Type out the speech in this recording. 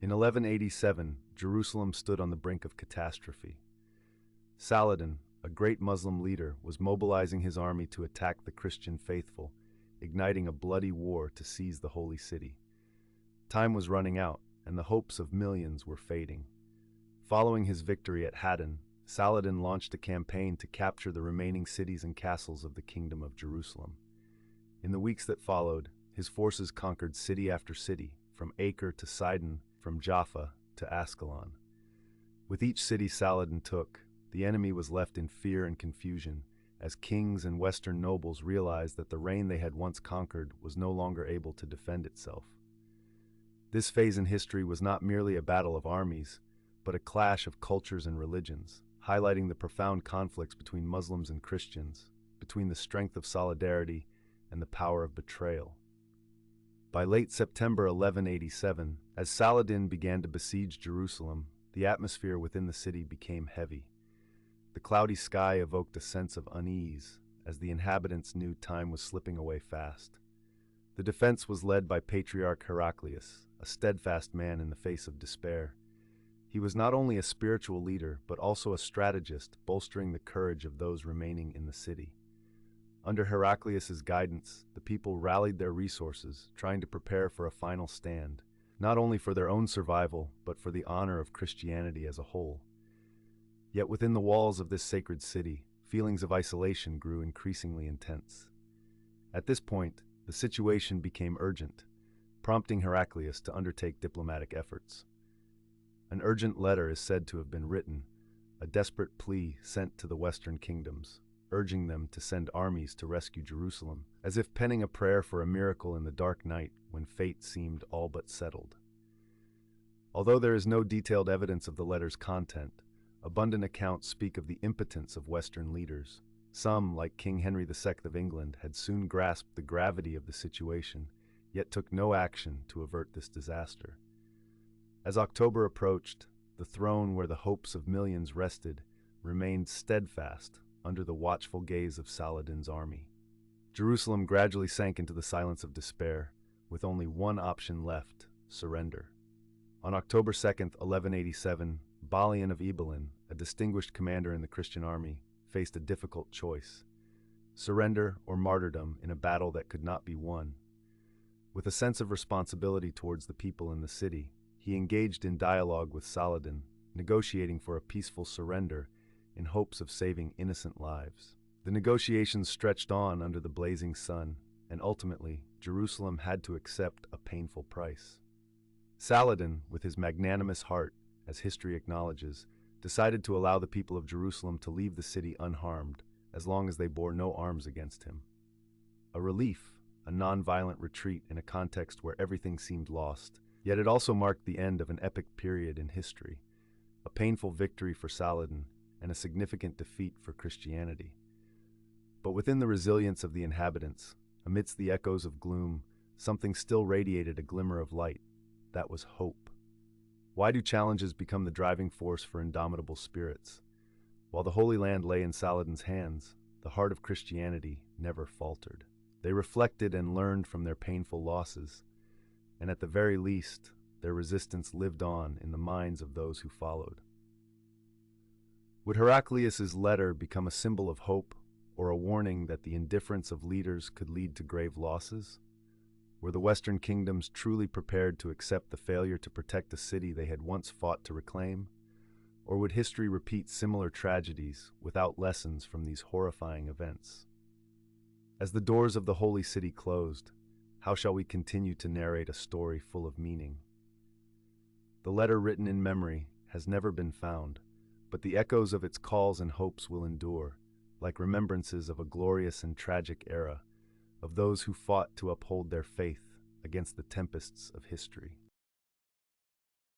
In 1187, Jerusalem stood on the brink of catastrophe. Saladin, a great Muslim leader, was mobilizing his army to attack the Christian faithful, igniting a bloody war to seize the holy city. Time was running out, and the hopes of millions were fading. Following his victory at Haddan, Saladin launched a campaign to capture the remaining cities and castles of the Kingdom of Jerusalem. In the weeks that followed, his forces conquered city after city, from Acre to Sidon, from Jaffa to Ascalon. With each city Saladin took, the enemy was left in fear and confusion, as kings and Western nobles realized that the reign they had once conquered was no longer able to defend itself. This phase in history was not merely a battle of armies, but a clash of cultures and religions, highlighting the profound conflicts between Muslims and Christians, between the strength of solidarity and the power of betrayal. By late September 1187, as Saladin began to besiege Jerusalem, the atmosphere within the city became heavy. The cloudy sky evoked a sense of unease, as the inhabitants knew time was slipping away fast. The defense was led by Patriarch Heraclius, a steadfast man in the face of despair. He was not only a spiritual leader, but also a strategist, bolstering the courage of those remaining in the city. Under Heraclius's guidance, the people rallied their resources, trying to prepare for a final stand, not only for their own survival, but for the honor of Christianity as a whole. Yet within the walls of this sacred city, feelings of isolation grew increasingly intense. At this point, the situation became urgent, prompting Heraclius to undertake diplomatic efforts. An urgent letter is said to have been written, a desperate plea sent to the Western kingdoms, urging them to send armies to rescue Jerusalem, as if penning a prayer for a miracle in the dark night when fate seemed all but settled. Although there is no detailed evidence of the letter's content, abundant accounts speak of the impotence of Western leaders. Some, like King Henry II of England, had soon grasped the gravity of the situation, yet took no action to avert this disaster. As October approached, the throne where the hopes of millions rested remained steadfast under the watchful gaze of Saladin's army. Jerusalem gradually sank into the silence of despair, with only one option left: surrender. On October 2nd, 1187, Balian of Ibelin, a distinguished commander in the Christian army, faced a difficult choice: surrender or martyrdom in a battle that could not be won. With a sense of responsibility towards the people in the city, he engaged in dialogue with Saladin, negotiating for a peaceful surrender in hopes of saving innocent lives. The negotiations stretched on under the blazing sun, and ultimately, Jerusalem had to accept a painful price. Saladin, with his magnanimous heart, as history acknowledges, decided to allow the people of Jerusalem to leave the city unharmed, as long as they bore no arms against him. A relief, a non-violent retreat in a context where everything seemed lost, yet it also marked the end of an epic period in history, a painful victory for Saladin and a significant defeat for Christianity. But within the resilience of the inhabitants, amidst the echoes of gloom, something still radiated a glimmer of light. That was hope. Why do challenges become the driving force for indomitable spirits? While the Holy Land lay in Saladin's hands, the heart of Christianity never faltered. They reflected and learned from their painful losses, and at the very least, their resistance lived on in the minds of those who followed. Would Heraclius's letter become a symbol of hope, or a warning that the indifference of leaders could lead to grave losses? Were the Western kingdoms truly prepared to accept the failure to protect a city they had once fought to reclaim? Or would history repeat similar tragedies without lessons from these horrifying events? As the doors of the holy city closed, how shall we continue to narrate a story full of meaning? The letter written in memory has never been found, but the echoes of its calls and hopes will endure, like remembrances of a glorious and tragic era, of those who fought to uphold their faith against the tempests of history.